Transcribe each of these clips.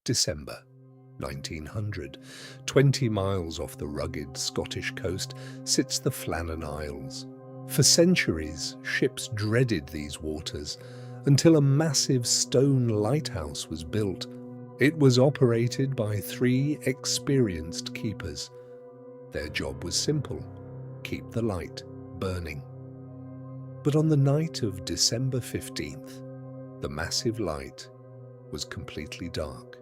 December 1900. 20 miles off the rugged Scottish coast sits the Flannan Isles. For centuries, ships dreaded these waters until a massive stone lighthouse was built. It was operated by 3 experienced keepers. Their job was simple: keep the light burning. But on the night of December 15th, the massive light was completely dark.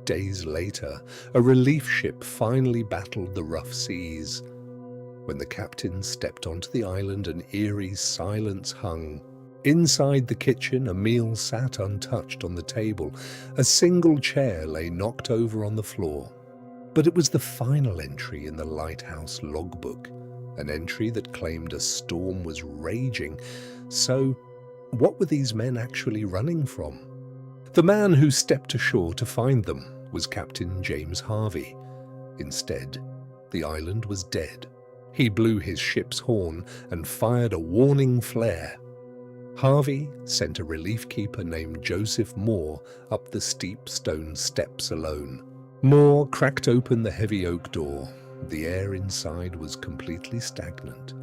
Days later, a relief ship finally battled the rough seas. When the captain stepped onto the island, an eerie silence hung. Inside the kitchen, a meal sat untouched on the table. A single chair lay knocked over on the floor. But it was the final entry in the Lighthouse logbook, an entry that claimed a storm was raging. So, what were these men actually running from? The man who stepped ashore to find them was Captain James Harvey. Instead, the island was dead. He blew his ship's horn and fired a warning flare. Harvey sent a relief keeper named Joseph Moore up the steep stone steps alone. Moore cracked open the heavy oak door. The air inside was completely stagnant.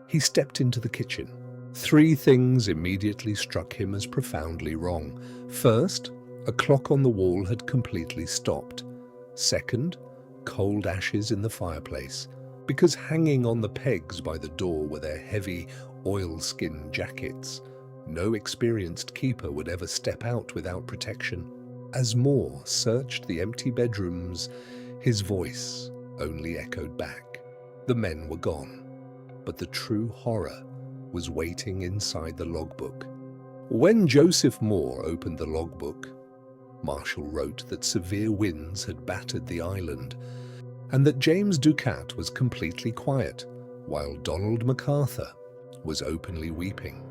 He stepped into the kitchen. 3 things immediately struck him as profoundly wrong. First, a clock on the wall had completely stopped. Second, cold ashes in the fireplace, because hanging on the pegs by the door were their heavy oilskin jackets. No experienced keeper would ever step out without protection. As Moore searched the empty bedrooms, his voice only echoed back. The men were gone, but the true horror was waiting inside the logbook. When Joseph Moore opened the logbook, Marshall wrote that severe winds had battered the island, and that James Ducat was completely quiet, while Donald MacArthur was openly weeping.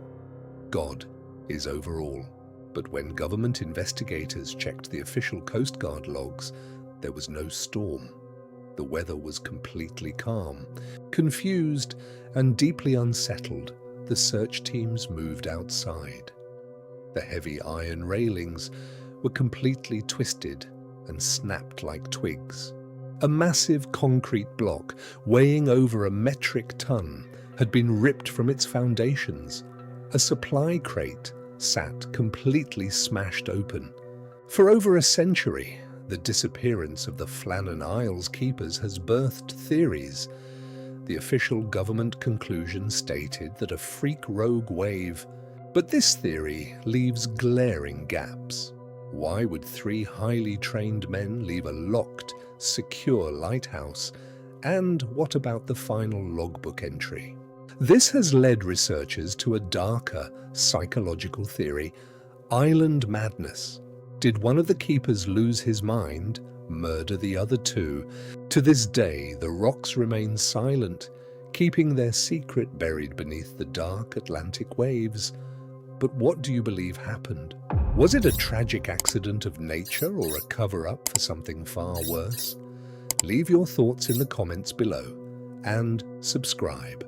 God is over all, but when government investigators checked the official Coast Guard logs, there was no storm. The weather was completely calm. Confused and deeply unsettled, the search teams moved outside. The heavy iron railings were completely twisted and snapped like twigs. A massive concrete block, weighing over a metric ton, had been ripped from its foundations. A supply crate sat completely smashed open. For over a century, the disappearance of the Flannan Isles keepers has birthed theories. The official government conclusion stated that a freak rogue wave, but this theory leaves glaring gaps. Why would 3 highly trained men leave a locked, secure lighthouse? And what about the final logbook entry? This has led researchers to a darker psychological theory: island madness. Did one of the keepers lose his mind, murder the other 2? To this day, the rocks remain silent, keeping their secret buried beneath the dark Atlantic waves. But what do you believe happened? Was it a tragic accident of nature or a cover-up for something far worse? Leave your thoughts in the comments below and subscribe.